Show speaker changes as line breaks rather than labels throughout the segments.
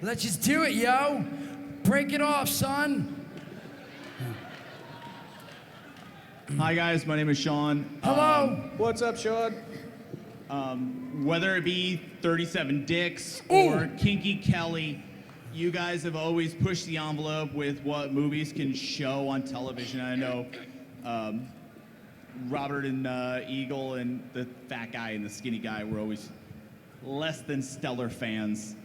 Let's just do it, yo. Break it off, son.
Hi guys, my name is Sean.
Hello.
What's up, Sean?
Whether it be 37 Dicks or Kinky Kelly, you guys have always pushed the envelope with what movies can show on television. I know Robert and Eagle and the fat guy and the skinny guy were always less than stellar fans.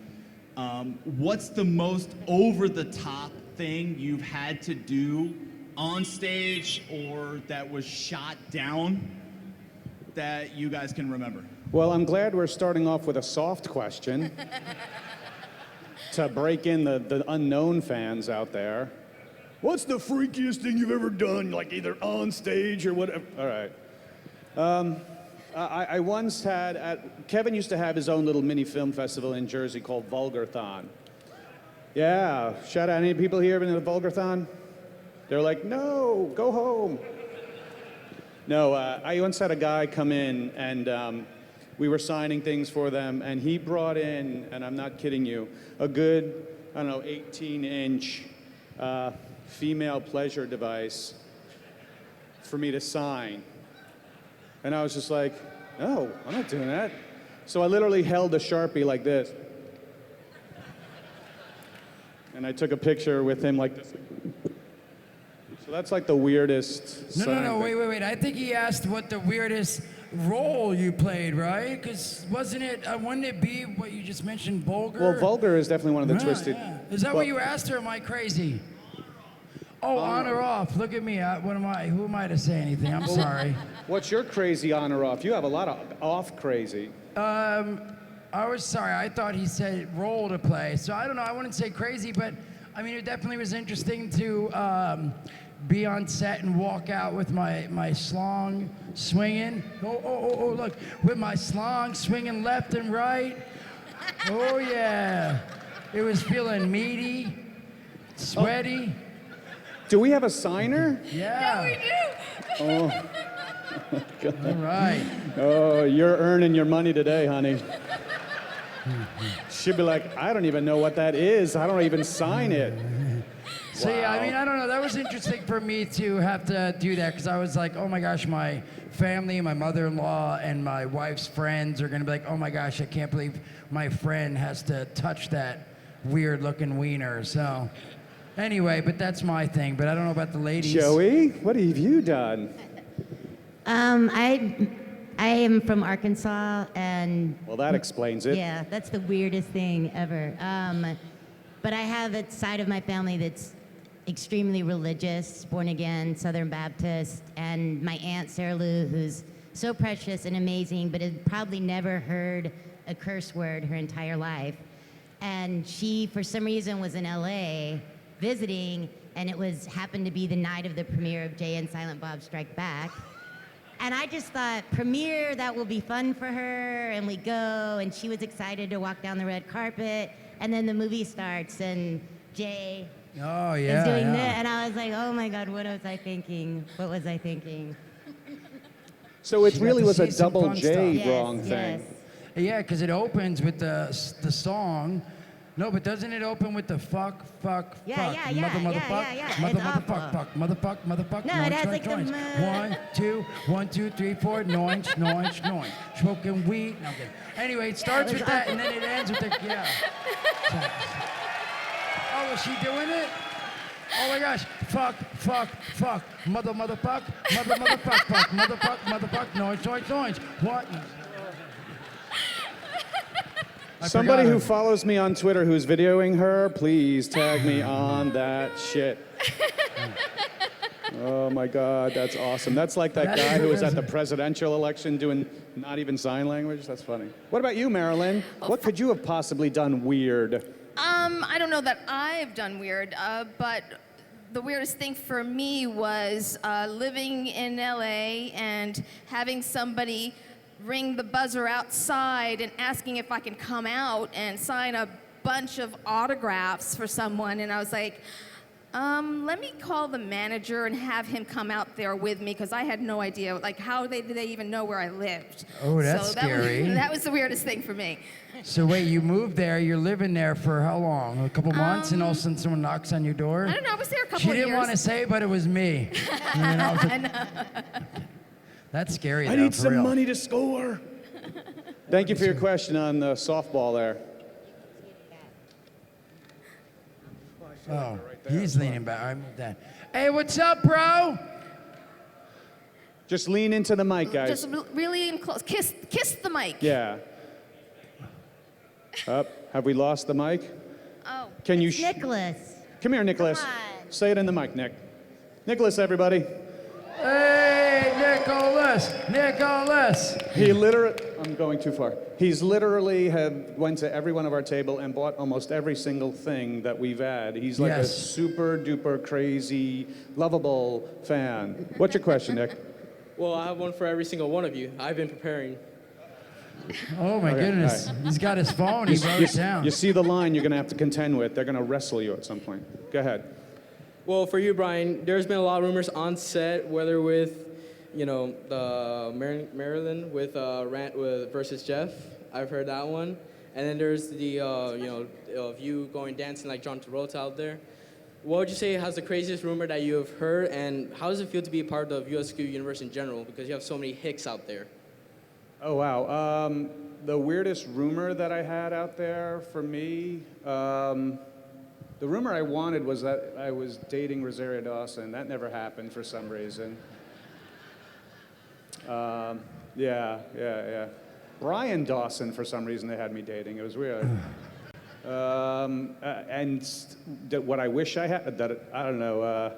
What's the most over-the-top thing you've had to do on stage or that was shot down that you guys can remember?
Well, I'm glad we're starting off with a soft question to break in the unknown fans out there. What's the freakiest thing you've ever done, like either on stage or whatever? All right. I once had, Kevin used to have his own little mini film festival in Jersey called Vulgarthon. Yeah, shout out, any people here been to the Vulgarthon? They're like, no, go home. No, I once had a guy come in and we were signing things for them and he brought in, and I'm not kidding you, a good, I don't know, 18-inch female pleasure device for me to sign. And I was just like, no, I'm not doing that. So I literally held a Sharpie like this. And I took a picture with him like this. So that's like the weirdest.
No, wait. I think he asked what the weirdest role you played, right? Because wouldn't it be what you just mentioned, vulgar?
Well, vulgar is definitely one of the
Yeah,
twisted.
yeah. Is that what you asked, or am I crazy? Oh, on or off? Look at me. What am I? Who am I to say anything? I'm sorry.
What's your crazy on or off? You have a lot of off crazy.
I was sorry. I thought he said role to play. So I don't know. I wouldn't say crazy, but I mean, it definitely was interesting to be on set and walk out with my slong swinging. Oh, look. With my slong swinging left and right. Oh, yeah. It was feeling meaty, sweaty.
Do we have a signer?
Yeah.
Yeah, we do.
Oh. God.
All right.
Oh, you're earning your money today, honey. She'd be like, I don't even know what that is. I don't even sign it.
So yeah, I mean, I don't know. That was interesting for me to have to do that because I was like, oh my gosh, my family, my mother-in-law, and my wife's friends are gonna be like, oh my gosh, I can't believe my friend has to touch that weird-looking wiener. So anyway, but that's my thing. But I don't know about the ladies.
Joey, what have you done?
I am from Arkansas, and
Well, that explains it.
yeah, that's the weirdest thing ever. But I have a side of my family that's extremely religious, born again, Southern Baptist, and my Aunt Sarah Lou, who's so precious and amazing, but had probably never heard a curse word her entire life. And she, for some reason, was in LA visiting, and it happened to be the night of the premiere of Jay and Silent Bob Strike Back. And I just thought, premiere, that will be fun for her, and we go, and she was excited to walk down the red carpet, and then the movie starts, and Jay
Oh yeah.
is doing
yeah.
this, and I was like, oh my God, what was I thinking? What was I thinking?
So it
She got
really
to
was a
see some
double
fun
J
stuff.
wrong
Yes,
thing.
yes.
Yeah, because it opens with the song. No, but doesn't it open with the fuck,
Yeah,
fuck,
yeah,
mother,
yeah,
fuck,
yeah, yeah.
mother,
It's
motherfuck,
awful.
fuck, motherfuck,
No,
noinch,
it has
noinch,
like the
noinch. 1, 2, 3, 4, noinch, noinch, noinch. Smoking weed. No, I'm kidding. Anyway, it starts
was
with that,
awful.
and then it ends with the, yeah. Oh, is she doing it? Oh my gosh. Fuck, motherfuck, fuck, motherfuck, noinch. What? I
Somebody
forgot
who
it.
follows me on Twitter who's videoing her, please tag me on that shit. Oh my God, that's awesome. That's like that
That
guy
is
who was at the
amazing.
presidential election doing not even sign language. That's funny. What about you, Mariyln? What could you have possibly done weird?
I don't know that I've done weird, but the weirdest thing for me was living in LA and having somebody ring the buzzer outside and asking if I can come out and sign a bunch of autographs for someone. And I was like, Let me call the manager and have him come out there with me because I had no idea. Like, did they even know where I lived?
Oh, that's
so
scary.
That was the weirdest thing for me.
So wait, you moved there, you're living there for how long? A couple months, and all of a sudden someone knocks on your door?
I don't know. I was there a couple
She
of years.
didn't want to say, but it was me. And I was like, that's scary, though,
I need
for
some
real.
money to score. Thank you for your question on the softball there.
Oh, he's leaning back. I moved that. Hey, what's up, bro?
Just lean into the mic, guys.
Just really in close. Kiss the mic.
Yeah. Up. Have we lost the mic?
Oh.
Can you?
Nicholas.
Come here, Nicholas.
Come on.
Say it in the mic, Nick. Nicholas, everybody.
Hey, Nicholas.
He literally. I'm going too far. He's literally went to every one of our table and bought almost every single thing that we've had. He's like a
Yes.
super duper crazy, lovable fan. What's your question, Nick?
Well, I have one for every single one of you. I've been preparing.
Oh, my
Okay,
goodness.
all
He's got his phone. He wrote it down.
You see the line you're going to have to contend with. They're going to wrestle you at some point. Go ahead.
Well, for you, Brian, there's been a lot of rumors on set, whether with, the Mariyln with Rant versus Jeff. I've heard that one. And then there's the, of you going dancing like John Travolta out there. What would you say has the craziest rumor that you have heard, and how does it feel to be a part of the View Askew universe in general? Because you have so many hicks out there.
Oh, wow. The weirdest rumor that I had out there for me, the rumor I wanted was that I was dating Rosario Dawson. That never happened for some reason. Yeah. Brian Dawson, for some reason, they had me dating. It was weird. What I wish I had, I don't know.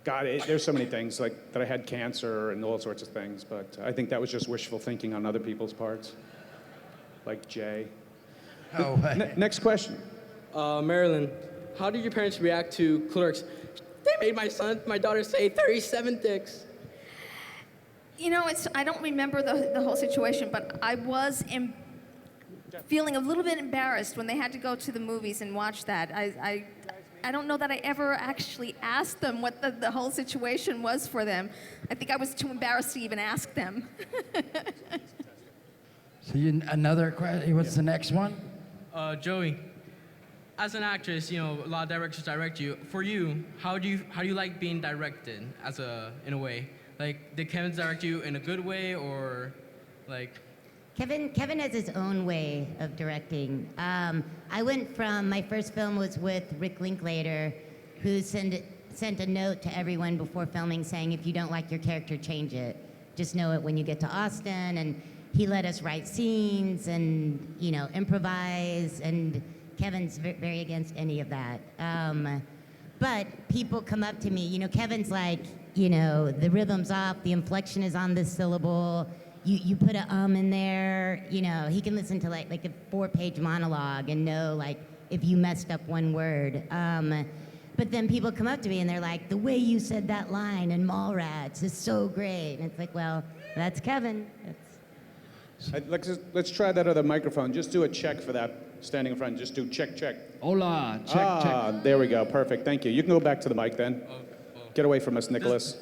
There's so many things, like that I had cancer and all sorts of things, but I think that was just wishful thinking on other people's parts, like Jay.
Oh,
Next question.
Mariyln, how did your parents react to Clerks? They made my daughter say 37 dicks.
I don't remember the whole situation, but I was feeling a little bit embarrassed when they had to go to the movies and watch that. I don't know that I ever actually asked them what the whole situation was for them. I think I was too embarrassed to even ask them.
So another question. What's the next one?
Joey, as an actress, a lot of directors direct you. For you, how do you like being directed in a way? Like, did Kevin direct you in a good way, or like?
Kevin has his own way of directing. I went from, my first film was with Rick Linklater, who sent a note to everyone before filming saying, if you don't like your character, change it. Just know it when you get to Austin. And he let us write scenes and, improvise. And Kevin's very against any of that. But people come up to me, Kevin's like, the rhythm's off, the inflection is on this syllable. You put a in there, he can listen to like a 4-page monologue and know like if you messed up one word. But then people come up to me and they're like, the way you said that line in Mallrats is so great. And it's like, well, that's Kevin.
Let's try that other microphone. Just do a check for that standing in front. Just do check.
Hola, check.
There we go. Perfect. Thank you. You can go back to the mic then. Get away from us, Nicholas.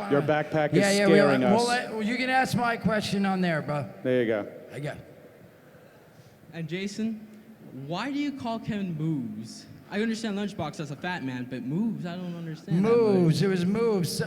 Your backpack is scaring us.
You can ask my question on there, bro.
There you go.
I got.
And Jason, why do you call Kevin Mewes? I understand Lunchbox as a fat man, but Mewes, I don't understand.
Moves. It was moves.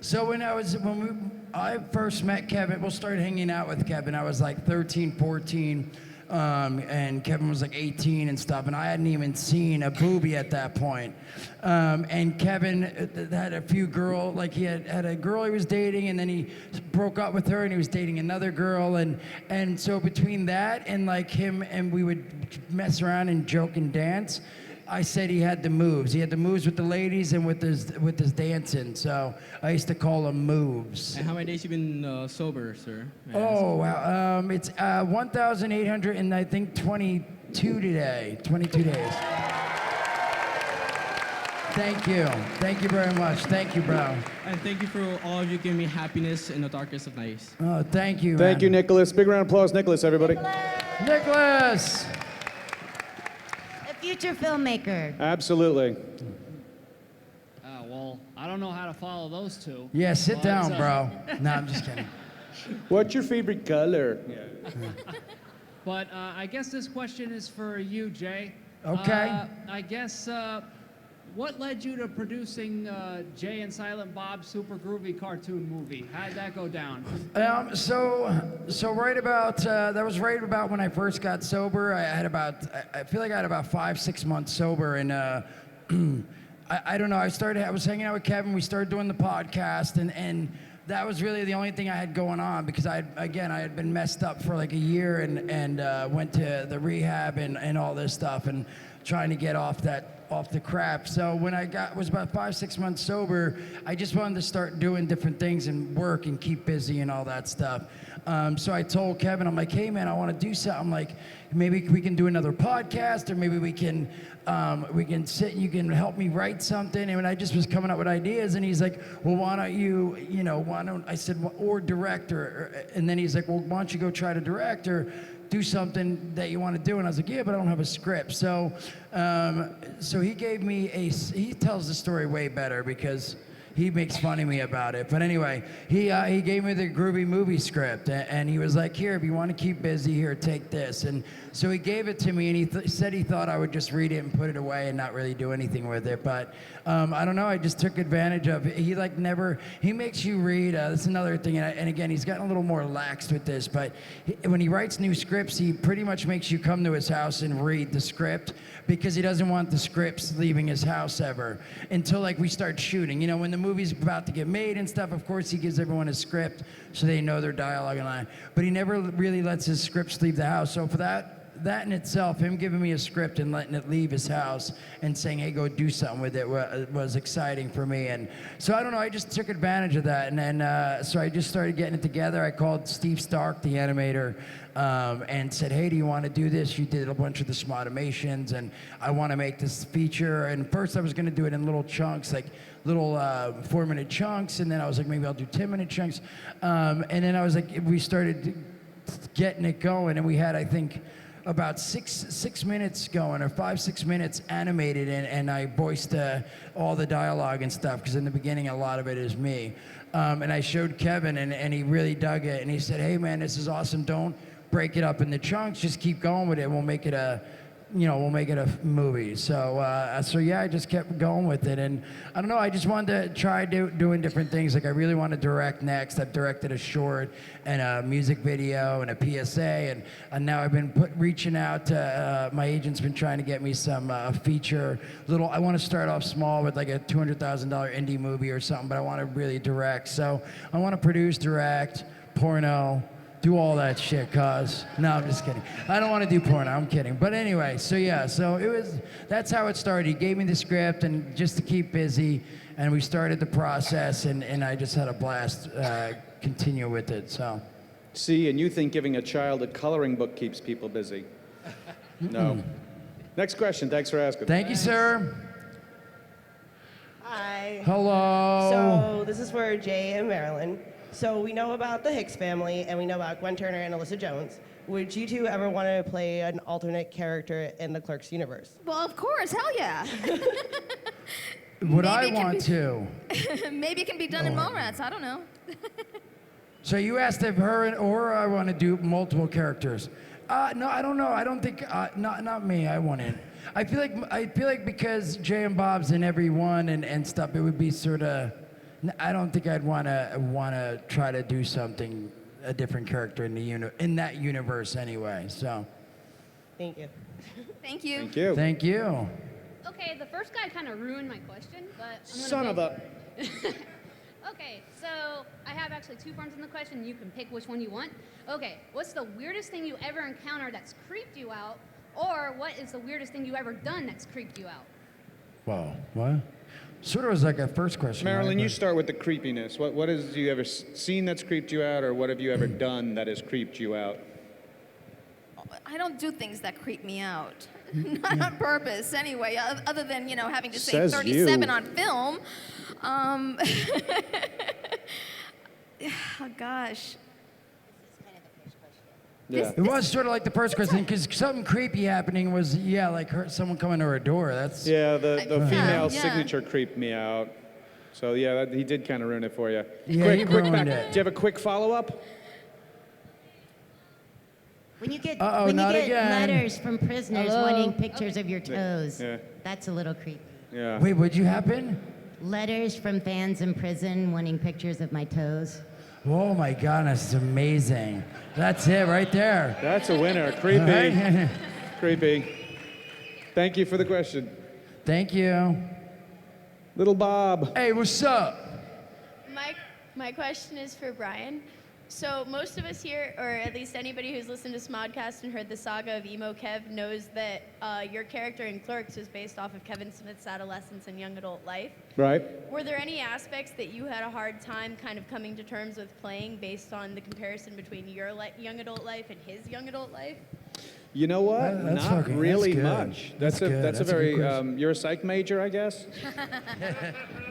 So when I first met Kevin, we started hanging out with Kevin. I was like 13, 14. And Kevin was like 18 and stuff, and I hadn't even seen a boobie at that point. And Kevin had a few girls, like he had a girl he was dating, and then he broke up with her, and he was dating another girl, and so between that and like him, and we would mess around and joke and dance. I said he had the moves. He had the moves with the ladies and with his dancing. So I used to call him moves.
And how many days you been sober, sir?
Oh, wow. It's 1,800 and I think 22 today. 22 days. Thank you. Thank you very much. Thank you, bro.
And thank you for all of you giving me happiness in the darkest of nights.
Oh, thank you,
Thank you,
man.
Nicholas. Big round of applause, Nicholas, everybody.
Nicholas!
If you future filmmaker.
Absolutely.
Well, I don't know how to follow those two.
Yeah, sit
But,
down, bro. No, I'm just kidding.
What's your favorite color?
But I guess this question is for you, Jay.
Okay.
I guess, what led you to producing Jay and Silent Bob's Super Groovy cartoon movie? How did that go down?
So right about that was right about when I first got sober. I feel like I had about 5-6 months sober, and I don't know. I was hanging out with Kevin. We started doing the podcast, and that was really the only thing I had going on because I had been messed up for like a year and went to the rehab and all this stuff and trying to get off the crap. So when was about 5-6 months sober, I just wanted to start doing different things and work and keep busy and all that stuff. So I told Kevin, I'm like, hey man, I want to do something. Like maybe we can do another podcast, or maybe we can sit and you can help me write something. And I just was coming up with ideas, and he's like, well, why don't I said, or direct, and then he's like, well, why don't you go try to direct or do something that you want to do? And I was like, yeah, but I don't have a script. So he gave me he tells the story way better because he makes fun of me about it. But anyway, he gave me the groovy movie script, and he was like, here, if you want to keep busy, here, take this. And so he gave it to me, and he said he thought I would just read it and put it away and not really do anything with it. But I don't know, I just took advantage of it. He makes you read, that's another thing, and again, he's gotten a little more lax with this, but when he writes new scripts, he pretty much makes you come to his house and read the script because he doesn't want the scripts leaving his house ever until like we start shooting. You know, when the movie's about to get made and stuff, of course he gives everyone a script so they know their dialogue and line, but he never really lets his scripts leave the house. So for that in itself, him giving me a script and letting it leave his house and saying, hey, go do something with it was exciting for me. And so I don't know, I just took advantage of that. And then, so I just started getting it together. I called Steve Stark, the animator, and said, hey, do you want to do this? You did a bunch of the Smartimations, and I want to make this feature. And first I was going to do it in little chunks, like little 4-minute chunks. And then I was like, maybe I'll do 10-minute chunks. And then I was like, we started getting it going, and we had, I think, about six minutes going, or 5-6 minutes animated, and I voiced all the dialogue and stuff, because in the beginning a lot of it is me. And I showed Kevin, and he really dug it, and he said, hey man, this is awesome, don't break it up into chunks, just keep going with it, we'll make it a movie. So yeah, I just kept going with it, and I don't know, I just wanted to try doing different things. Like I really want to direct next. I've directed a short and a music video and a PSA, and now I've been reaching out to my agent's been trying to get me some feature little. I want to start off small with like a $200,000 indie movie or something, but I want to really direct. So I want to produce, direct, porno, do all that shit, cause no, I'm just kidding. I don't want to do porno, I'm kidding. But anyway, so yeah, that's how it started. He gave me the script and just to keep busy, and we started the process, and I just had a blast continue with it, so.
See, and you think giving a child a coloring book keeps people busy. No. Next question, thanks for asking.
Thank you, sir.
Hi.
Hello.
So this is for Jay and Mariyln. So we know about the Hicks family, and we know about Gwen Turner and Alyssa Jones. Would you two ever want to play an alternate character in the Clerks universe?
Well, of course, hell yeah.
Would I want to?
Maybe it can be done in Mallrats, I don't know.
So you asked if her or I want to do multiple characters. No, I don't know. I don't think, not me, I wouldn't. I feel like because Jay and Bob's in every one and stuff, it would be sort of, I don't think I'd want to try to do something, a different character in that universe anyway. So.
Thank you.
Thank you.
Thank you.
Thank you.
Okay, the first guy kind of ruined my question, but I'm gonna
Son of a.
Okay, so I have actually 2 forms in the question. You can pick which one you want. Okay, what's the weirdest thing you ever encountered that's creeped you out, or what is the weirdest thing you ever done that's creeped you out?
Whoa, what? Sort of was like a first question.
Mariyln,
right?
you start with the creepiness. What have you ever seen that's creeped you out, or what have you ever done that has creeped you out?
I don't do things that creep me out. Not on purpose, anyway, other than, having to say
Says
37
you.
on film. Oh, gosh.
Yeah.
It was sort of like the first question, because something creepy happening was, yeah, like someone coming to her door. That's
Yeah, the female
yeah.
signature creeped me out. So yeah, he did kind of ruin it for you.
Yeah, he ruined
back.
it.
Do you have a quick follow-up?
When you get
Uh-oh,
when you
not
get
again.
letters from prisoners
Hello?
wanting pictures of your toes,
Yeah.
that's a little creepy.
Yeah.
Wait, what'd you happen?
Letters from fans in prison wanting pictures of my toes.
Oh my goodness, it's amazing. That's it right there.
That's a winner. Creepy.
Right?
Creepy. Thank you for the question.
Thank you.
Little Bob.
Hey, what's up?
My question is for Brian. So most of us here, or at least anybody who's listened to Smodcast and heard the saga of Emo Kev, knows that your character in Clerks was based off of Kevin Smith's adolescence and young adult life.
Right.
Were there any aspects that you had a hard time kind of coming to terms with playing based on the comparison between your young adult life and his young adult life?
You know what?
That's
Not
fucking-
really
that's good.
much.
That's good.
That's a
That's a good
very.
question.
You're a psych major, I guess.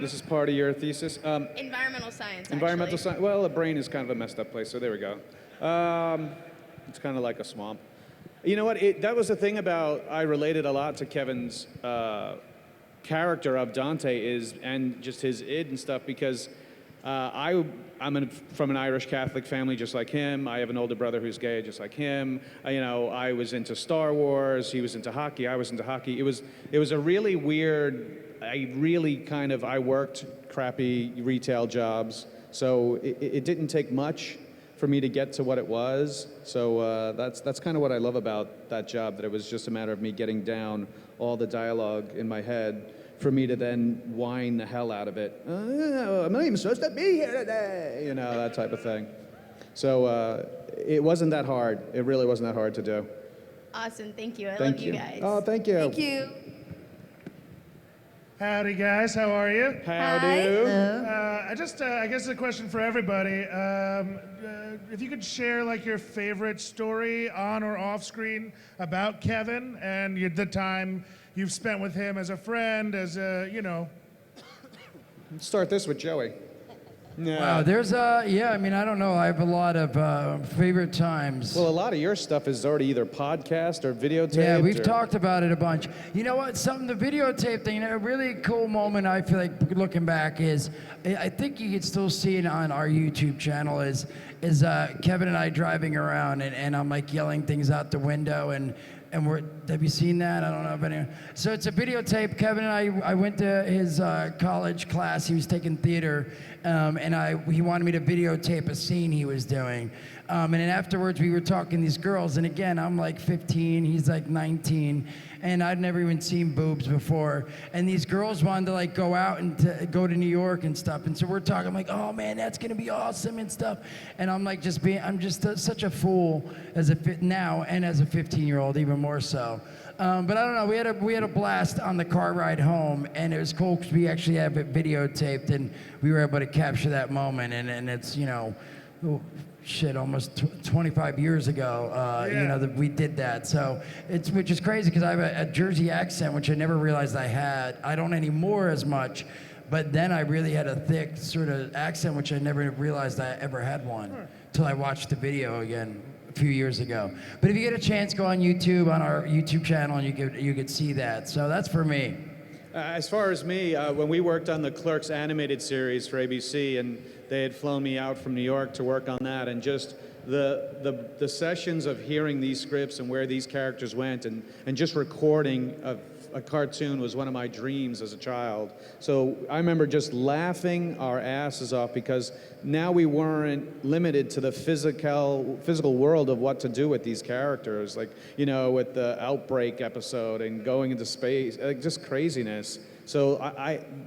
This is part of your thesis.
Environmental science.
Environmental
actually.
science. Well, the brain is kind of a messed up place, so there we go. It's kind of like a swamp. You know what? That was the thing about. I related a lot to Kevin's character of Dante and just his id and stuff because I'm from an Irish Catholic family just like him. I have an older brother who's gay just like him. I was into Star Wars. He was into hockey. I was into hockey. It was a really weird. I worked crappy retail jobs, so it didn't take much for me to get to what it was. So that's kind of what I love about that job. That it was just a matter of me getting down all the dialogue in my head for me to then whine the hell out of it. I'm not even supposed to be here today, that type of thing. So it wasn't that hard. It really wasn't that hard to do.
Awesome. Thank you. I
Thank
love
you.
you guys.
Oh, thank you.
Thank you.
Howdy, guys. How are you?
How do?
I guess a question for everybody. If you could share like your favorite story on or off screen about Kevin and the time you've spent with him as a friend, as a,
Let's start this with Joey. Yeah.
Wow, there's I don't know. I have a lot of favorite times.
Well, a lot of your stuff is already either podcast or videotaped.
Yeah, we've
or...
talked about it a bunch. You know what? The videotape thing, a really cool moment I feel like looking back is, I think you can still see it on our YouTube channel, is Kevin and I driving around and I'm like yelling things out the window and have you seen that? I don't know if anyone. So it's a videotape. Kevin and I went to his college class. He was taking theater, and he wanted me to videotape a scene he was doing. And then afterwards, we were talking to these girls, and again, I'm like 15, he's like 19, and I'd never even seen boobs before. And these girls wanted to like go out and go to New York and stuff. And so we're talking, I'm like, oh man, that's gonna be awesome and stuff. And I'm like, I'm just such a fool now and as a 15-year-old, even more so. But I don't know, we had a blast on the car ride home, and it was cool because we actually have it videotaped, and we were able to capture that moment. And it's, almost 25 years ago, that we did that. So which is crazy because I have a Jersey accent, which I never realized I had. I don't anymore as much, but then I really had a thick sort of accent, which I never realized I ever had one till I watched the video again a few years ago. But if you get a chance, go on YouTube, on our YouTube channel, and you could see that. So that's for me.
As far as me, when we worked on the Clerks animated series for ABC, and they had flown me out from New York to work on that, and just the sessions of hearing these scripts and where these characters went, and just recording a cartoon was one of my dreams as a child. So I remember just laughing our asses off because now we weren't limited to the physical world of what to do with these characters, like, with the Outbreak episode and going into space, like just craziness. So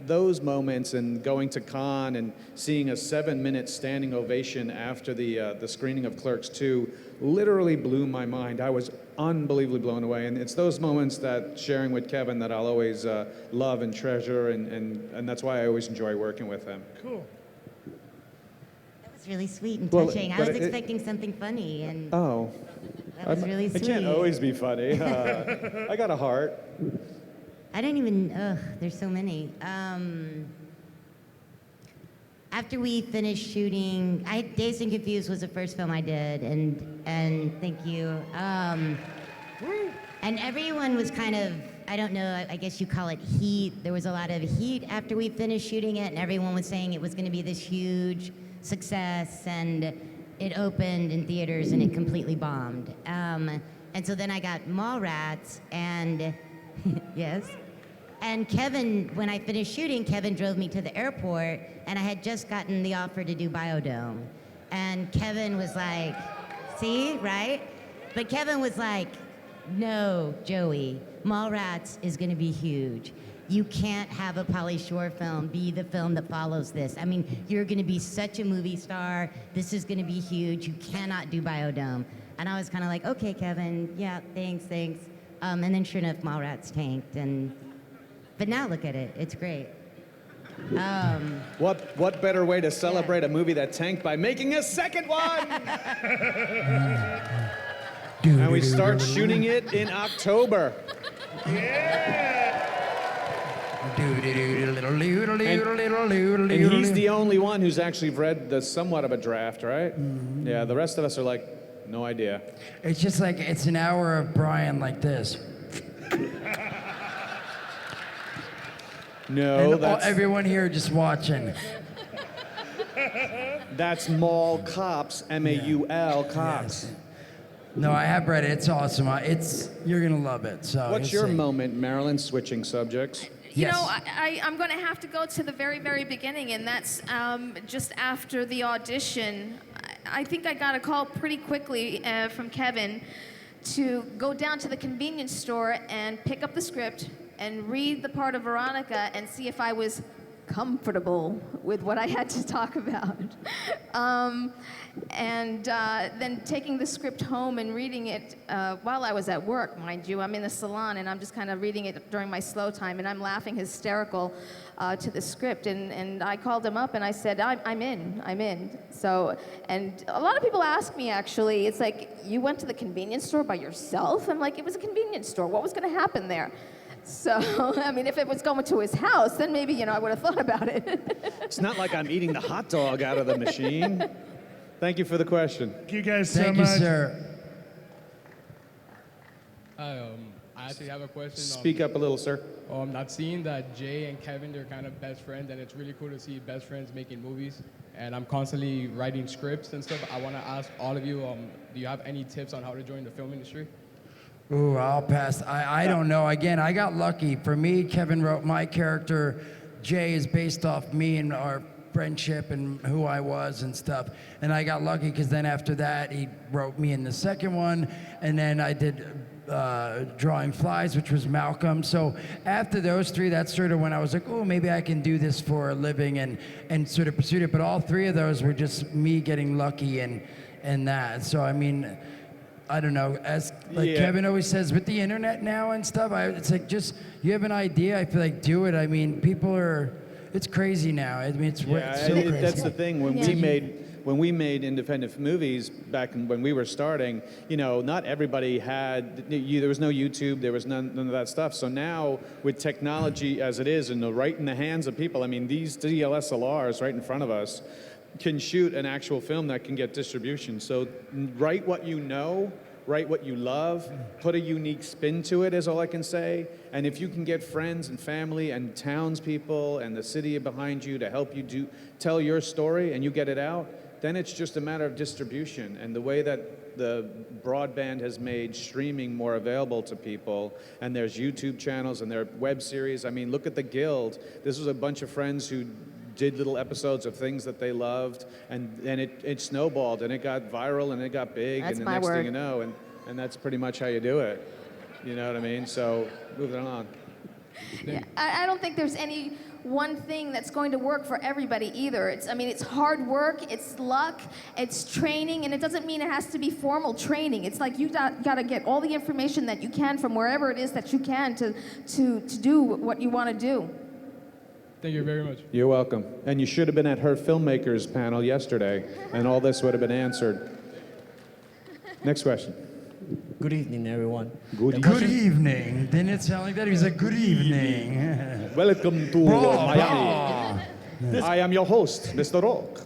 those moments and going to Con and seeing a 7-minute standing ovation after the screening of Clerks 2 literally blew my mind. I was unbelievably blown away, and it's those moments that sharing with Kevin that I'll always love and treasure, and that's why I always enjoy working with him.
Cool.
That was really sweet and
Well,
touching. I
but
was expecting something funny, and
Oh.
that was really sweet.
I can't always be funny. I got a heart.
I don't even, there's so many. after we finished shooting, Dazed and Confused was the first film I did, and thank you. And everyone was kind of, I don't know, I guess you call it heat. There was a lot of heat after we finished shooting it, and everyone was saying it was going to be this huge success, and it opened in theaters and it completely bombed. And so then I got Mallrats, and yes. And Kevin, when I finished shooting, Kevin drove me to the airport, and I had just gotten the offer to do Biodome. And Kevin was like, see, right? But Kevin was like, no, Joey, Mallrats is gonna be huge. You can't have a Pauly Shore film be the film that follows this. I mean, you're gonna be such a movie star. This is gonna be huge. You cannot do Biodome. And I was kind of like, okay, Kevin, yeah, thanks. And then sure enough, Mallrats tanked. But now look at it, it's great.
What better way to celebrate a movie that tanked by making a second one? And we start shooting it in October. And he's the only one who's actually read somewhat of a draft, right? Yeah, the rest of us are like, no idea.
It's just like, it's an hour of Brian like this.
No,
and
that's...
everyone here just watching.
That's Mall Cops, M-A-U-L, Cops.
Yes. No, I have read it. It's awesome. You're going to love it. So
what's your moment, Mariyln, switching subjects?
You know, I'm going to have to go to the very, very beginning, and that's just after the audition. I think I got a call pretty quickly from Kevin to go down to the convenience store and pick up the script and read the part of Veronica and see if I was comfortable with what I had to talk about. Then taking the script home and reading it while I was at work, mind you. I'm in the salon and I'm just kind of reading it during my slow time, and I'm laughing hysterical to the script. And I called him up and I said, I'm in. So, and a lot of people ask me, actually, it's like, you went to the convenience store by yourself? I'm like, it was a convenience store. What was going to happen there? So, I mean, if it was going to his house, then maybe, I would have thought about it.
It's not like I'm eating the hot dog out of the machine. Thank you for the question.
Thank you guys so much.
Thank you, sir.
I actually have a question.
Speak up a little, sir.
I've seen that Jay and Kevin, they're kind of best friends, and it's really cool to see best friends making movies. And I'm constantly writing scripts and stuff. I want to ask all of you, do you have any tips on how to join the film industry?
Ooh, I'll pass. I don't know. Again, I got lucky. For me, Kevin wrote my character. Jay is based off me and our friendship and who I was and stuff. And I got lucky because then after that, he wrote me in the second one. And then I did Drawing Flies, which was Malcolm. So after those three, that's sort of when I was like, oh, maybe I can do this for a living and sort of pursued it. But all three of those were just me getting lucky and that. So, I mean, I don't know, as like Kevin always says, with the internet now and stuff, it's like, just, you have an idea, I feel like, do it. I mean, it's crazy now. I mean, it's so crazy.
That's the thing. When we made independent movies back when we were starting, not everybody there was no YouTube, there was none of that stuff. So now, with technology as it is, and right in the hands of people, I mean, these DSLRs right in front of us can shoot an actual film that can get distribution. So write what you know, write what you love, put a unique spin to it is all I can say. And if you can get friends and family and townspeople and the city behind you to help you tell your story and you get it out, then it's just a matter of distribution. And the way that the broadband has made streaming more available to people, and there's YouTube channels and there are web series. I mean, look at The Guild. This was a bunch of friends who did little episodes of things that they loved, and it snowballed, and it got viral, and it got big,
That's
and the next thing you know, and that's pretty much how you do it. You know what I mean? So, moving on.
Yeah, I don't think there's any one thing that's going to work for everybody either. It's hard work, it's luck, it's training, and it doesn't mean it has to be formal training. It's like you got to get all the information that you can from wherever it is that you can to do what you want to do.
Thank you very much.
You're welcome. And you should have been at her filmmakers panel yesterday, and all this would have been answered. Next question.
Good evening, everyone.
Good evening. Didn't it sound like that? He was like, good evening.
Welcome to Miami. I am your host, Mr. Rock.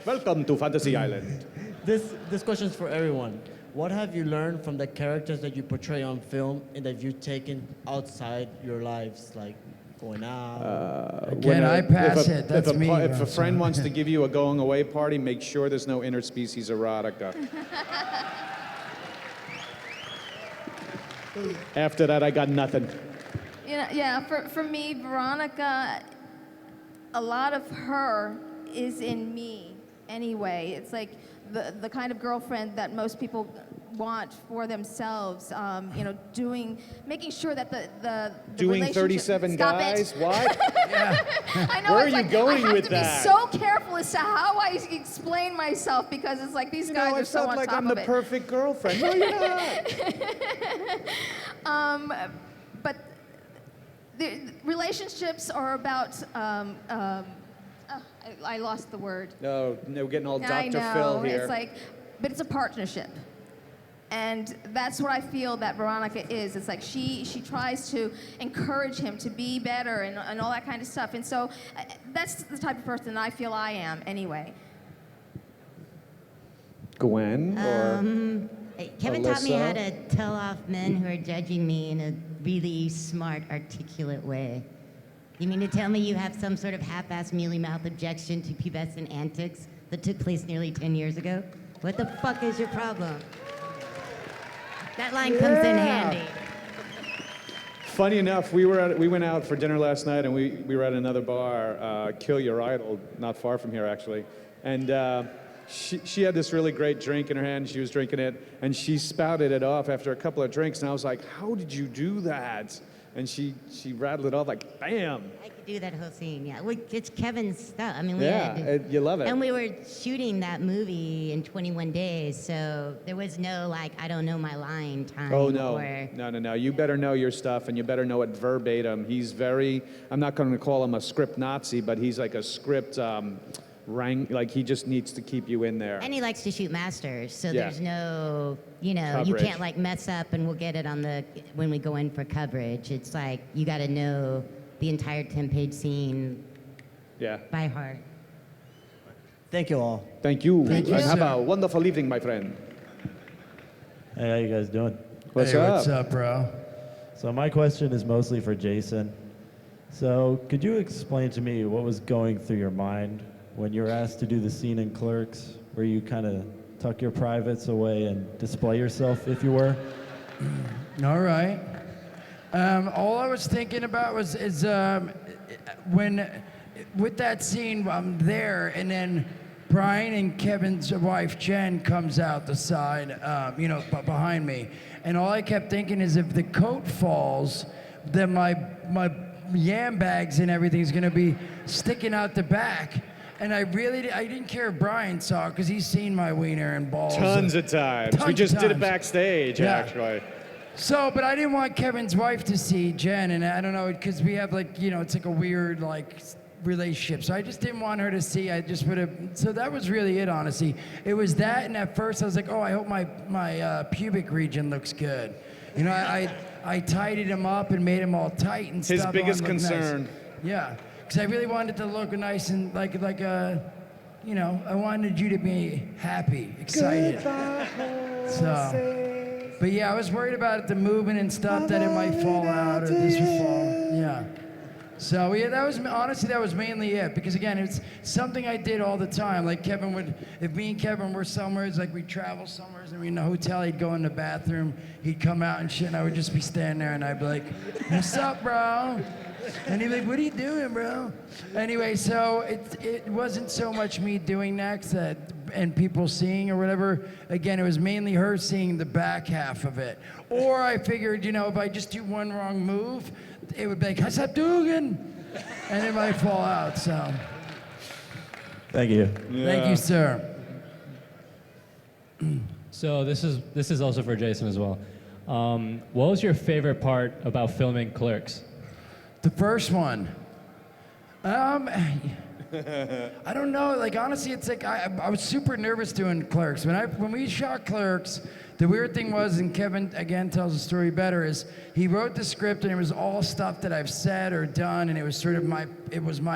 Welcome to Fantasy Island.
This question is for everyone. What have you learned from the characters that you portray on film and that you've taken outside your lives, like going out?
Again, I pass it. That's me.
If a
bro,
friend
so.
wants to give you a going away party, make sure there's no interspecies erotica. After that, I got nothing.
For me, Veronica, a lot of her is in me anyway. It's like the kind of girlfriend that most people want for themselves. Making sure that the
Doing
relationship-
37
Stop
guys?
It.
What?
I know.
Where
it's
are you
like,
going
I have
with
to
that?
be so careful as to how I explain myself because it's like these guys
I
are so
felt
on
like
top
I'm
of
the
it.
perfect girlfriend. No, you're not.
But the relationships are about. I lost the word.
No, we're getting all
I
Dr.
know.
Phil here.
It's like, but it's a partnership. And that's what I feel that Veronica is. It's like she tries to encourage him to be better and all that kind of stuff. And so that's the type of person I feel I am anyway.
Gwen or
Kevin taught me how
Alyssa?
to tell off men who are judging me in a really smart, articulate way. You mean to tell me you have some sort of half-assed mealy-mouthed objection to pubescent antics that took place nearly 10 years ago? What the fuck is your problem? That line comes in handy.
Funny enough, we went out for dinner last night, and we were at another bar, Kill Your Idol, not far from here actually, and she had this really great drink in her hand. She was drinking it, and she spouted it off after a couple of drinks, and I was like, "How did you do that?" And she rattled it off like, "Bam!"
I could do that whole scene, yeah. Well, it's Kevin's stuff. I mean, we
Yeah,
had,
you love it.
and we were shooting that movie in 21 days, so there was no, like, I don't know my line time.
Oh no,
Or,
no! You better know your stuff, and you better know it verbatim. He's very. I'm not going to call him a script Nazi, but he's like a script. Like he just needs to keep you in there.
and he likes to shoot masters, so
Yeah.
there's no, you
Coverage.
can't, like, mess up and we'll get it on when we go in for coverage. It's like, you got to know the entire 10-page scene
Yeah.
by heart.
Thank you all.
Thank you.
Thank you,
And have
sir.
a wonderful evening, my friend.
Hey, how you guys doing?
What's
Hey,
up?
what's up, bro?
So my question is mostly for Jason. So could you explain to me what was going through your mind when you were asked to do the scene in Clerks, where you kind of tuck your privates away and display yourself, if you were?
All right. All I was thinking about is when with that scene I'm there, and then Brian and Kevin's wife Jen comes out the side, behind me, and all I kept thinking is if the coat falls, then my yam bags and everything's gonna be sticking out the back. And I didn't care if Brian saw it because he's seen my wiener and balls.
Tons of times. We
Tons
just
of
did it
times.
backstage,
Yeah.
actually.
So, but I didn't want Kevin's wife to see Jen, and I don't know, because we have it's like a weird relationship. So I just didn't want her to see. I just would have. So that was really it, honestly. It was that, and at first I was like, oh, I hope my pubic region looks good. I tidied him up and made him all tight and stuff.
His biggest
look nice.
concern.
Yeah, because I really wanted it to look nice and like I wanted you to be happy, excited. So, but yeah, I was worried about the movement and stuff, that it might fall out or this would fall. Yeah. So yeah, that was mainly it, because again, it's something I did all the time. Like if me and Kevin were somewhere, it's like we'd travel somewhere, and we're in a hotel, he'd go in the bathroom, he'd come out and shit, and I would just be standing there, and I'd be like, "What's up, bro?" And he'd be like, "What are you doing, bro?" Anyway, so it wasn't so much me doing that and people seeing or whatever. Again, it was mainly her seeing the back half of it. Or I figured, if I just do one wrong move, it would be like, "What's up, Dugan?" And it might fall out, so.
Thank you.
Thank you, sir.
So this is also for Jason as well. What was your favorite part about filming Clerks?
The first one. I don't know. Honestly, it's like I was super nervous doing Clerks. When we shot Clerks, The weird thing was, and Kevin again tells the story better, is he wrote the script and it was all stuff that I've said or done, and it was sort of my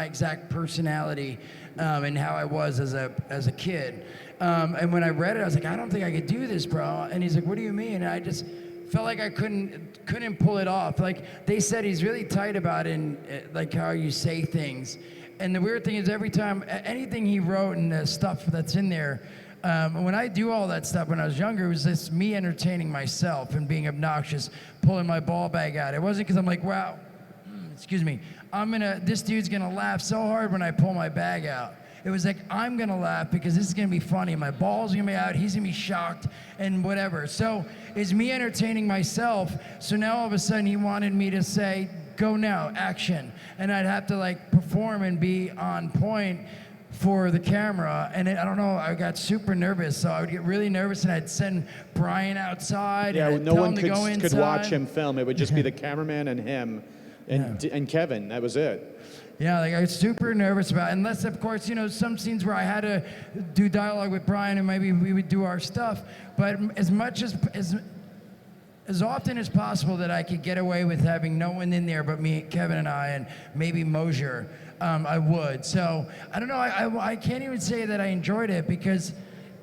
exact personality and how I was as a kid. And when I read it, I was like, I don't think I could do this, bro. And he's like, what do you mean? And I just felt like I couldn't pull it off. Like they said, he's really tight about it, and like how you say things. And the weird thing is, every time anything he wrote and the stuff that's in there, when I do all that stuff when I was younger, it was just me entertaining myself and being obnoxious, pulling my ball bag out. It wasn't because I'm like, wow, excuse me, this dude's gonna laugh so hard when I pull my bag out. It was like, I'm gonna laugh because this is gonna be funny. My ball's gonna be out, he's gonna be shocked, and whatever. So it's me entertaining myself. So now all of a sudden he wanted me to say, go now, action. And I'd have to like perform and be on point for the camera. And I don't know, I got super nervous. So I would get really nervous and I'd send Brian outside.
Yeah,
and
no
tell
one
him to go
could watch
inside.
him film. It would just be the cameraman and him and Kevin. That was it.
Yeah, like I was super nervous about it. Unless, of course, some scenes where I had to do dialogue with Brian and maybe we would do our stuff. But as often as possible that I could get away with having no one in there but me, Kevin and I, and maybe Mosier, I would. So I don't know, I can't even say that I enjoyed it because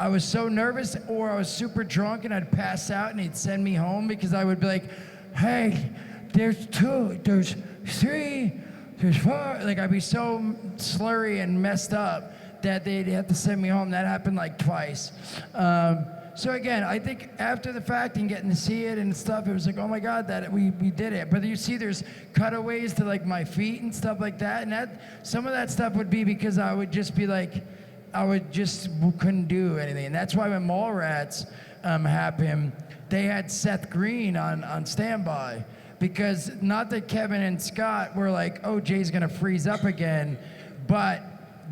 I was so nervous, or I was super drunk and I'd pass out and he'd send me home because I would be like, hey, there's 2, there's 3, there's 4. Like I'd be so slurry and messed up that they'd have to send me home. That happened like twice. So again, I think after the fact and getting to see it and stuff, it was like, oh my God, that we did it. But you see there's cutaways to like my feet and stuff like that. And some of that stuff would be because I would just be like, couldn't do anything. And that's why when Mallrats happened, they had Seth Green on standby. Because not that Kevin and Scott were like, oh, Jay's gonna freeze up again, but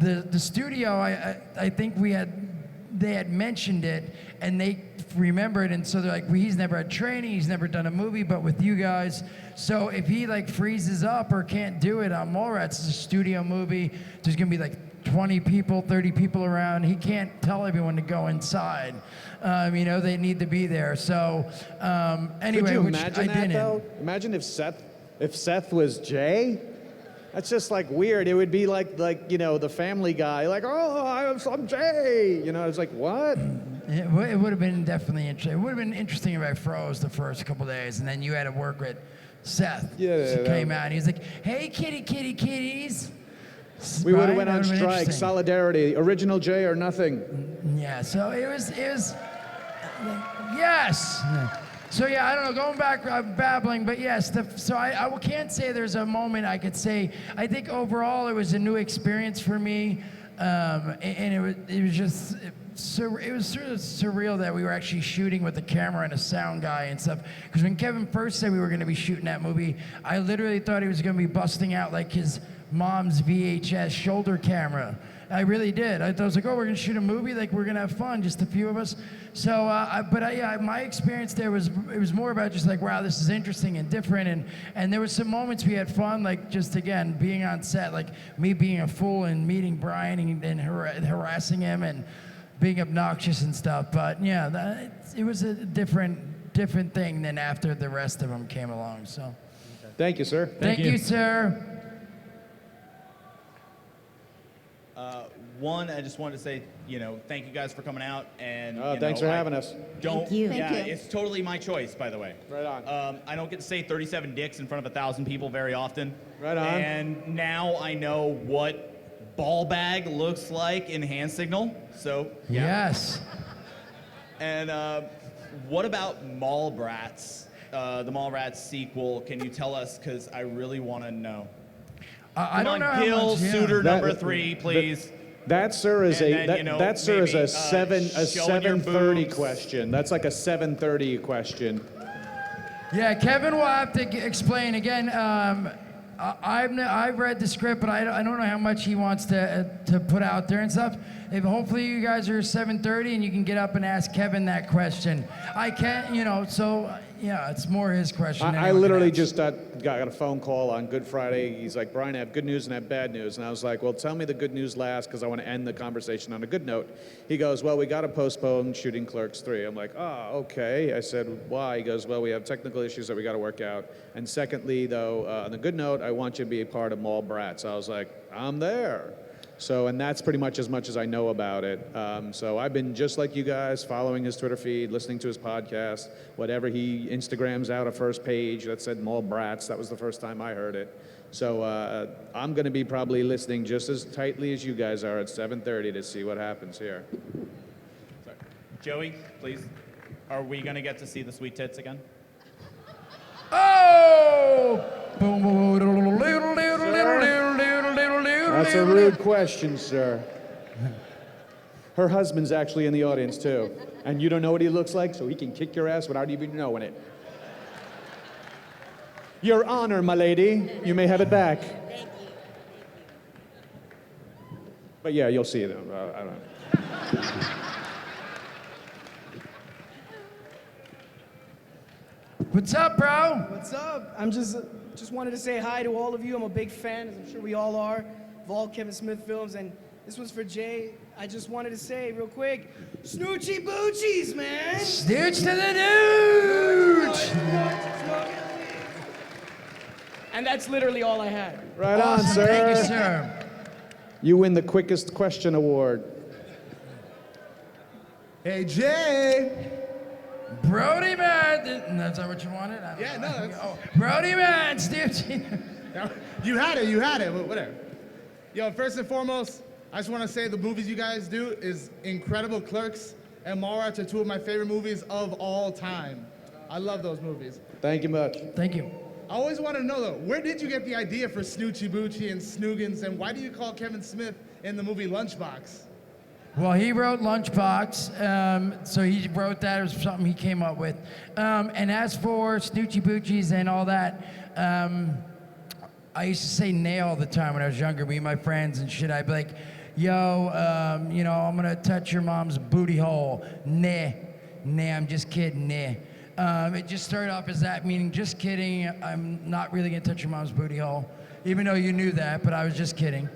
the studio, I think they had mentioned it and they remembered, and so they're like, well, he's never had training, he's never done a movie, but with you guys, so if he like freezes up or can't do it on Mallrats, it's a studio movie, there's gonna be like 20 people, 30 people around, he can't tell everyone to go inside. They need to be there. So anyway,
could you
which
imagine
I
that
didn't.
though? Imagine if Seth was Jay. That's just like weird. It would be like the Family Guy, like, oh, I'm Jay. It's like, what?
It would have been definitely interesting. It would have been interesting if I froze the first couple days, and then you had to work with Seth.
Yeah.
So came out, and he's like, "Hey, kitties."
We would have
Right?
went
That
on
would've been
strike.
interesting.
Solidarity. Original Jay or nothing.
Yeah. So it was. Yes. So yeah, I don't know. Going back, I'm babbling, but yes. I can't say there's a moment I could say. I think overall it was a new experience for me, and it was just. So it was sort of surreal that we were actually shooting with a camera and a sound guy and stuff. Because when Kevin first said we were going to be shooting that movie, I literally thought he was going to be busting out like his mom's VHS shoulder camera. I really did. I was like, oh, we're going to shoot a movie, like we're going to have fun, just a few of us. So, my experience there was more about just like, wow, this is interesting and different. And there was some moments we had fun, like just again being on set, like me being a fool and meeting Brian and harassing him and being obnoxious and stuff, but yeah, it was a different thing than after the rest of them came along. So,
thank you, sir.
Thank you, sir.
One, I just wanted to say, thank you guys for coming out, and
thanks for having us.
Thank you.
Yeah,
Thank you.
it's totally my choice, by the way.
Right on.
I don't get to say 37 dicks in front of 1,000 people very often.
Right on.
And now I know what ball bag looks like in hand signal. So yeah.
Yes.
And what about Mallrats? The Mallrats sequel. Can you tell us? Because I really want to know.
I don't know
Gil,
how much. Yeah.
suitor number 3, please.
That, sir, is
And then,
that, sir, is
maybe,
a
showing your
7:30
boobs.
question. That's like a 7:30 question.
Yeah, Kevin will have to explain again. I've read the script, but I don't know how much he wants to put out there and stuff. If hopefully you guys are 7:30 and you can get up and ask Kevin that question. I can't, so Yeah, it's more his question. than
I
anyone
literally
else.
just got a phone call on Good Friday. He's like, Brian, I have good news and I have bad news. And I was like, well, tell me the good news last because I want to end the conversation on a good note. He goes, well, we got to postpone shooting Clerks 3. I'm like, oh, okay. I said, why? He goes, well, we have technical issues that we got to work out. And secondly, though, on the good note, I want you to be a part of Mall Brats. I was like, I'm there. So, and that's pretty much as I know about it. So I've been just like you guys, following his Twitter feed, listening to his podcast, whatever he Instagrams out a first page that said Mall Brats. That was the first time I heard it. So I'm going to be probably listening just as tightly as you guys are at 7:30 to see what happens here.
Sorry. Joey, please. Are we going to get to see the sweet tits again?
Oh!
That's a rude question, sir. Her husband's actually in the audience, too. And you don't know what he looks like, so he can kick your ass without even knowing it. Your Honor, my lady. You may have it back.
Thank you.
But yeah, you'll see them. I don't know.
What's up, bro?
What's up? I'm just wanted to say hi to all of you. I'm a big fan, as I'm sure we all are, of all Kevin Smith films, and this one's for Jay. I just wanted to say real quick, Snoochie Boochies, man!
Snooch to the nooch!
And that's literally all I had.
Right on,
Awesome.
sir.
Thank you, sir.
You win the quickest question award.
Hey, Jay!
Brody man, is that what you wanted? I don't
Yeah,
know.
no, that's...
Oh, Brody man, Steve.
You had it, but whatever. Yo, first and foremost, I just want to say the movies you guys do is incredible. Clerks and Mallrats are two of my favorite movies of all time. I love those movies.
Thank you much.
Thank you.
I always want to know, though, where did you get the idea for Snoochie Boochie and Snoogans, and why do you call Kevin Smith in the movie Lunchbox?
Well, he wrote Lunchbox, so he wrote that. It was something he came up with. And as for Snoochie Boochies and all that, I used to say nay all the time when I was younger, me and my friends and shit. I'd be like, yo, I'm gonna touch your mom's booty hole. Nah, I'm just kidding, nah. It just started off as that, meaning just kidding. I'm not really gonna touch your mom's booty hole, even though you knew that, but I was just kidding.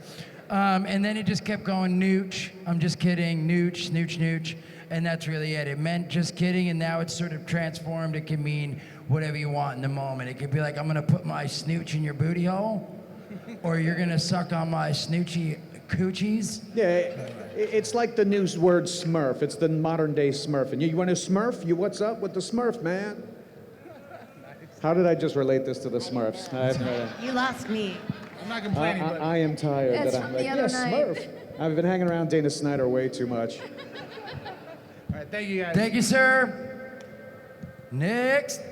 And then it just kept going, nooch, I'm just kidding, nooch, snooch, nooch, and that's really it. It meant just kidding, and now it's sort of transformed. It can mean whatever you want in the moment. It could be like, I'm gonna put my snooch in your booty hole, or you're gonna suck on my snoochy coochies.
Yeah, it's like the new word smurf. It's the modern day smurf. And you want to smurf? What's up with the smurf, man? How did I just relate this to the smurfs?
You lost me.
I'm not complaining, but...
I am tired.
That's
that
from
I'm
the
like,
other
yeah,
night.
Smurf. I've been hanging around Dana Snyder way too much.
All right, thank you, guys.
Thank you, sir. Next.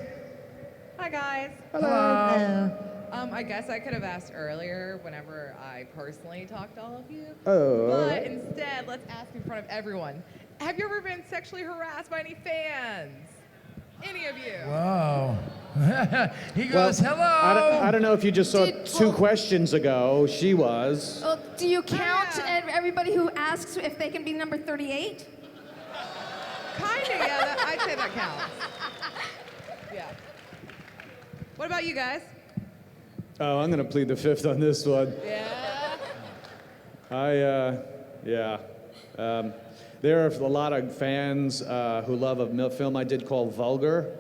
Hi, guys.
Hello.
I guess I could have asked earlier whenever I personally talked to all of you.
Oh.
But instead, let's ask in front of everyone. Have you ever been sexually harassed by any fans? Any of you?
Whoa. He goes, hello.
I don't know if you just saw two questions ago. She was.
Well, do you count everybody who asks if they can be number 38?
Kinda, yeah. I'd say that counts. Yeah. What about you guys?
Oh, I'm gonna plead the fifth on this one.
Yeah.
There are a lot of fans who love a film I did called Vulgar.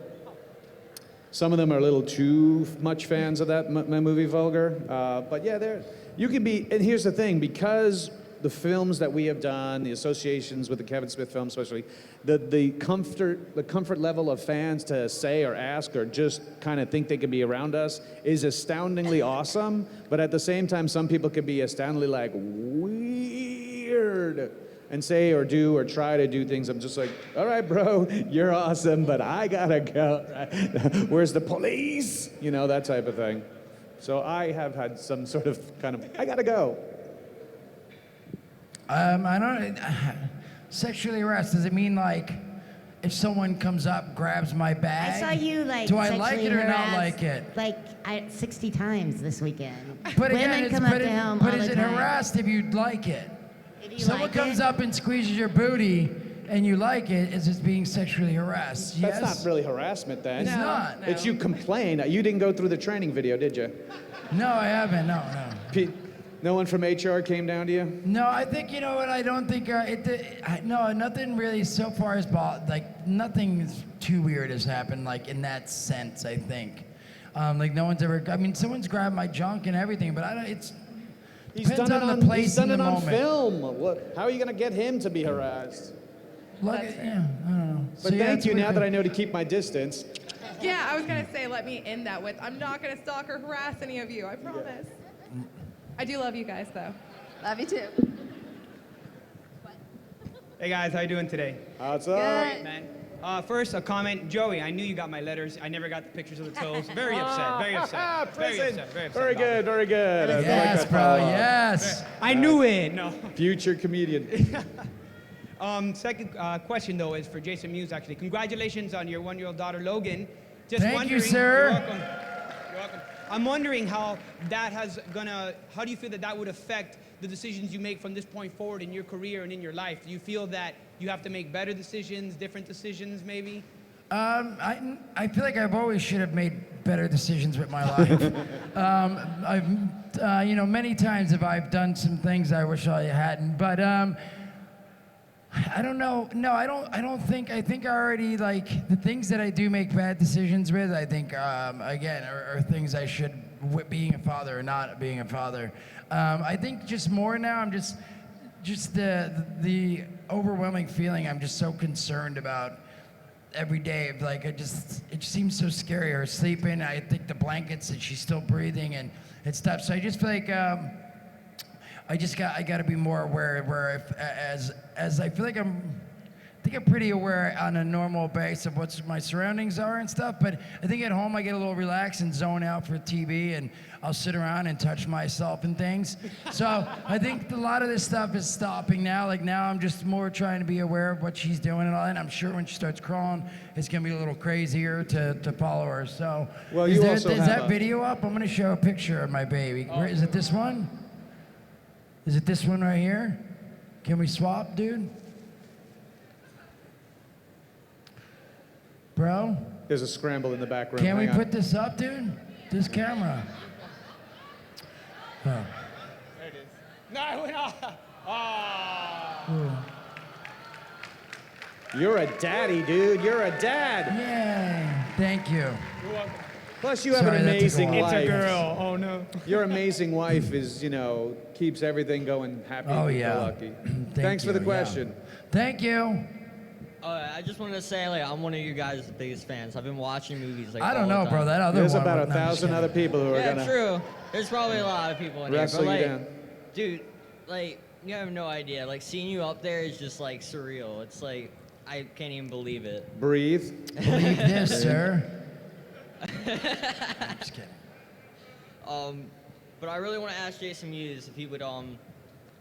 Some of them are a little too much fans of that movie, Vulgar. But yeah, you can be, and here's the thing, because the films that we have done, the associations with the Kevin Smith films especially, the comfort level of fans to say or ask or just kind of think they can be around us is astoundingly awesome. But at the same time, some people can be astoundingly like weird and say or do or try to do things. I'm just like, all right, bro, you're awesome, but I gotta go. Where's the police? You know, that type of thing. So I have had some sort of I gotta go.
I don't. Sexually harassed, does it mean like if someone comes up, grabs my bag?
I saw you
Do I like it or not
harassed,
like it?
Like 60 times this weekend.
But
Women
again,
come up to him all
is
the
it
time.
harassed if you like it?
If you
Someone
like
comes
it?
up and squeezes your booty, and you like it, it's just being sexually harassed.
That's
Yes?
not really harassment then.
It's not.
It's you complain. You didn't go through the training video, did you?
No, I haven't. No.
No one from HR came down to you?
No, I think, you know what, I don't think, no, nothing really so far has nothing too weird has happened, like, in that sense, I think. Like, no one's ever, I mean, someone's grabbed my junk and everything, but
He's
depends
done it
on the place
he's done
and
it
the
on
moment.
film. How are you going to get him to be harassed?
Like, yeah, I don't know.
But thank you, now that I know to keep my distance.
Yeah, I was gonna say, let me end that with, I'm not gonna stalk or harass any of you, I promise. I do love you guys, though.
Love you too.
Hey guys, how you doing today?
What's
up?
Great, man. First, a comment. Joey, I knew you got my letters. I never got the pictures of the toes. Very upset. Very upset. Very upset. Very upset.
Very good, very good.
Yes, bro, yes.
I knew it. No.
Future comedian.
Second question though is for Jason Mewes. Actually, congratulations on your 1-year-old daughter Logan. Just
Thank
wondering,
you, sir.
You're welcome. You're welcome. I'm wondering how do you feel that would affect the decisions you make from this point forward in your career and in your life? Do you feel that you have to make better decisions, different decisions, maybe?
I feel like I've always should have made better decisions with my life. I've, you know, many times have I've done some things I wish I hadn't, but I don't know. No, I don't think. I think I already, like, the things that I do make bad decisions with, I think, again, are things I should, being a father or not being a father. I think just more now, I'm just the overwhelming feeling I'm just so concerned about every day. Like, it just seems so scary. Her sleeping, I think the blankets, that she's still breathing and stuff. So I just feel like, I got to be more aware where as I feel like I'm pretty aware on a normal base of what my surroundings are and stuff, but I think at home I get a little relaxed and zone out for TV, and I'll sit around and touch myself and things. So I think a lot of this stuff is stopping now. Like, now I'm just more trying to be aware of what she's doing and all that, and I'm sure when she starts crawling, it's gonna be a little crazier to follow her. So
Well,
is
you
there-
also
is
have
that
a-
video up? I'm gonna show a picture of my baby. Where, is it this one? Is it this one right here? Can we swap, dude? Bro?
There's a scramble in the back room.
Can we
Hang on.
put this up, dude? This camera. Oh.
There it is. No, no. Oh.
Ooh.
You're a daddy, dude. You're a dad.
Yay. Thank you.
You're welcome.
Plus, you have
Sorry,
an
that took a
amazing
while.
wife.
It's a girl. Oh no.
Your amazing wife is, keeps everything going happy
Oh,
and
yeah.
lucky.
Thank
Thanks for the
you,
question.
yeah. Thank you.
I just wanted to say, like, I'm one of you guys' biggest fans. I've been watching movies like
I don't
all the
know,
time.
bro. That other
There's
one.
about
was- no, I'm just
1,000
kidding.
other people who are
Yeah,
gonna
true. There's probably a lot of people in here,
wrestle
but
you
like,
down.
dude, like, you have no idea. Like, seeing you up there is just like surreal. It's like I can't even believe it.
Breathe.
Believe this, sir. I'm just kidding.
But I really want to ask Jason Mewes if he would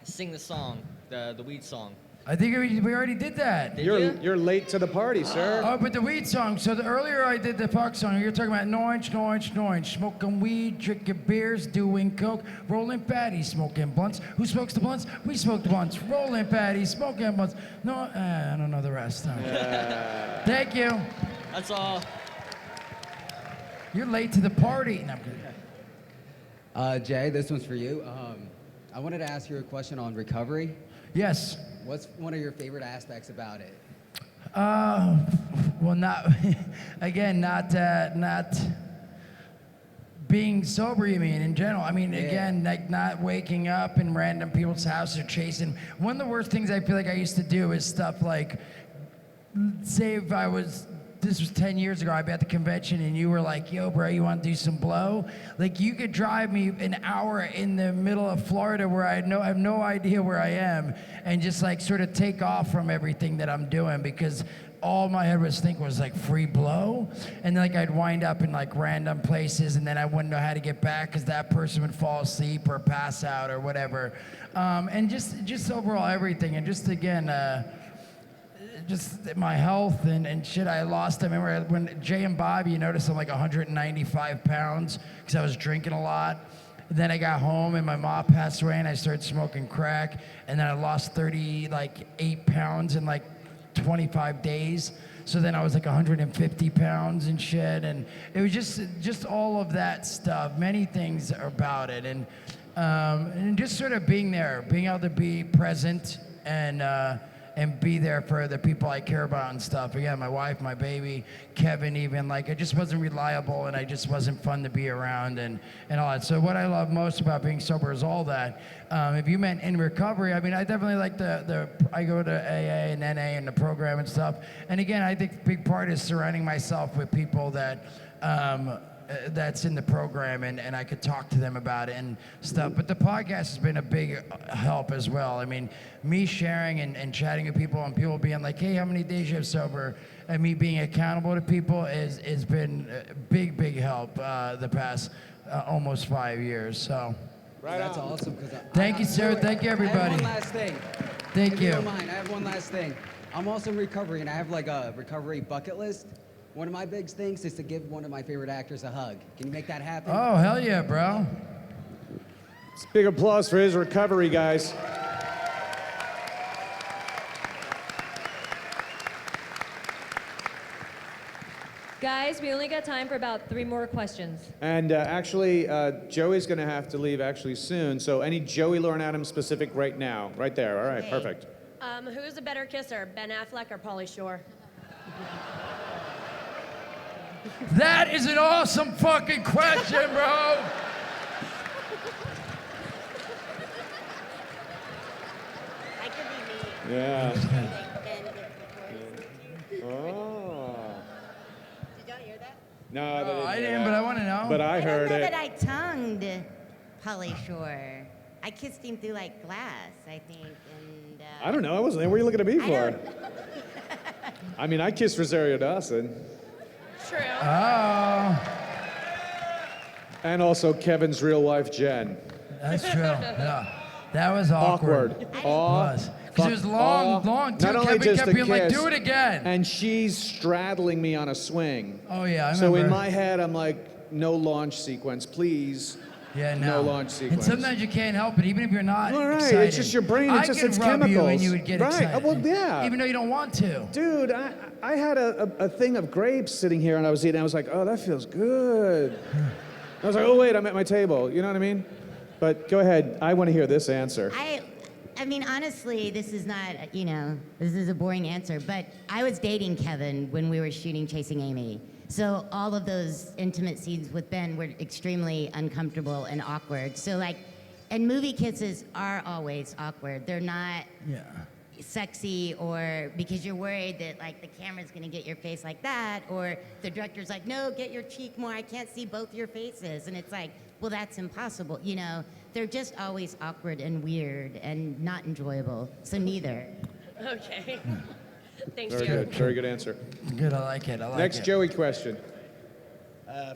sing the song, the weed song.
I think we already did that.
You're late to the party, sir.
Oh, but the weed song. So earlier I did the fuck song. You're talking about noinch, noinch, noinch. Smoking weed, drinking beers, doing coke, rolling fatties, smoking blunts. Who smokes the blunts? We smoke the blunts. Rolling fatties, smoking blunts. No, I don't know the rest. No. Thank you.
That's all.
You're late to the party. No, I'm kidding.
Jay, this one's for you. I wanted to ask you a question on recovery.
Yes.
What's one of your favorite aspects about it?
Well, not being sober. You mean in general? I mean, again, like not waking up in random people's houses or chasing. One of the worst things I feel like I used to do is stuff like, say if I was. This was 10 years ago, I'd be at the convention and you were like, yo, bro, you want to do some blow? Like, you could drive me an hour in the middle of Florida where I have no idea where I am and just like sort of take off from everything that I'm doing because all my head was thinking was like free blow. And then like I'd wind up in like random places and then I wouldn't know how to get back because that person would fall asleep or pass out or whatever. And just overall everything. And just again, just my health and shit, I lost. I remember when Jay and Bob, you noticed I'm like 195 pounds because I was drinking a lot. And then I got home and my mom passed away and I started smoking crack. And then I lost 38 pounds in like 25 days. So then I was like 150 pounds and shit, and it was just all of that stuff. Many things about it, and just sort of being there, being able to be present and be there for the people I care about and stuff. Again, my wife, my baby, Kevin, even like it just wasn't reliable, and I just wasn't fun to be around and all that. So what I love most about being sober is all that. If you meant in recovery, I mean, I definitely like I go to AA and NA and the program and stuff. And again, I think a big part is surrounding myself with people that that's in the program, and I could talk to them about it and stuff. But the podcast has been a big help as well. I mean, me sharing and chatting with people and people being like, hey, how many days you have sober? And me being accountable to people has been a big help the past almost 5 years. So.
Right. That's awesome.
Thank you, sir. Thank you, everybody.
I have one last thing.
Thank
If
you.
you don't mind, I have one last thing. I'm also in recovery, and I have like a recovery bucket list. One of my big things is to give one of my favorite actors a hug. Can you make that happen?
Oh, hell yeah, bro.
It's a big applause for his recovery, guys.
Guys, we only got time for about 3 more questions.
And actually, Joey's going to have to leave actually soon. So any Joey Lauren Adams specific right now? Right there. All right,
Hey.
perfect.
Who's a better kisser, Ben Affleck or Pauly Shore?
That is an awesome fucking question, bro.
Yeah. Oh.
Did y'all hear that?
No,
I didn't, but I want to know.
But I heard
don't know
it.
that I tongued Pauly Shore. I kissed him through like glass, I think. And
I don't know. I wasn't there. What are you looking at me
I
for?
don't-
I mean, I kissed Rosario Dawson.
True.
Oh.
And also Kevin's real wife, Jen.
That's true. Yeah. That was awkward.
Awkward.
It was. Because it was long, long, too.
Not only
Kevin
just
kept
a
being like,
kiss,
do it again.
And she's straddling me on a swing.
Oh, yeah, I
So in
remember.
my head, I'm like, no launch sequence, please.
Yeah,
No
no.
launch
And
sequence.
sometimes you can't help it, even if you're not
All right,
excited.
it's just your brain.
I
It's just
could
it's
rub
chemicals.
you and you would get
right.
excited.
Well, yeah.
Even though you don't want to.
Dude, I had a thing of grapes sitting here, and I was eating. I was like, oh, that feels good. I was like, oh wait, I'm at my table. You know what I mean? But go ahead. I want to hear this answer.
I mean, honestly, this is not, this is a boring answer, but I was dating Kevin when we were shooting Chasing Amy. So all of those intimate scenes with Ben were extremely uncomfortable and awkward. So and movie kisses are always awkward. They're not sexy or because you're worried that the camera's gonna get your face like that, or the director's like, no, get your cheek more, I can't see both your faces. And it's like, well, that's impossible, They're just always awkward and weird and not enjoyable, so neither.
Okay. Thanks,
Very
Joe.
good. Very good answer.
Good, I like it. I like
Next
it.
Joey question.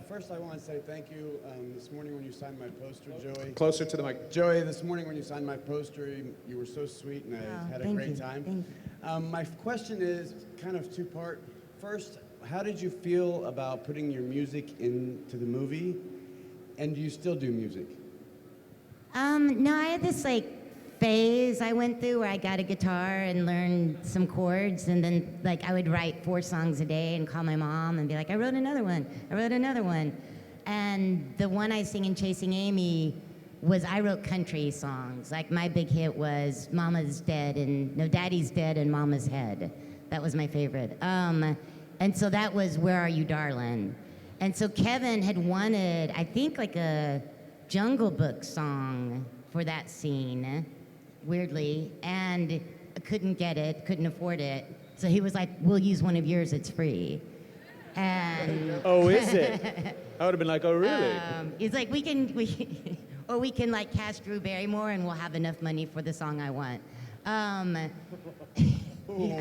First, I want to say thank you. This morning when you signed my poster, Joey.
Closer to the mic.
Joey, this morning when you signed my poster, you were so sweet and I had a
thank
great
you,
time.
thank
My question is kind of two-part. First, how did you feel about putting your music into the movie? And do you still do music?
No, I had this phase I went through where I got a guitar and learned some chords, and then I would write 4 songs a day and call my mom and be like, I wrote another one. And the one I sing in Chasing Amy was I wrote country songs. My big hit was Mama's Dead and No Daddy's Dead and Mama's Head. That was my favorite. And so that was Where Are You Darlin'? And so Kevin had wanted, I think a Jungle Book song for that scene, weirdly, and couldn't get it, couldn't afford it. So he was like, we'll use one of yours, it's free. And
Oh, is it? I would have been like, oh, really?
He's like, we can cast Drew Barrymore and we'll have enough money for the song I want. I'm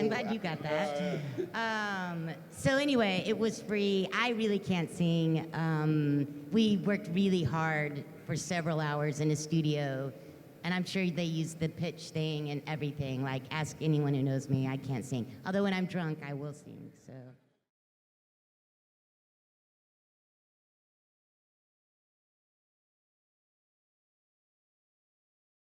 glad you got that. So anyway, it was free. I really can't sing. We worked really hard for several hours in a studio, and I'm sure they used the pitch thing and everything. Ask anyone who knows me, I can't sing. Although when I'm drunk, I will sing, so.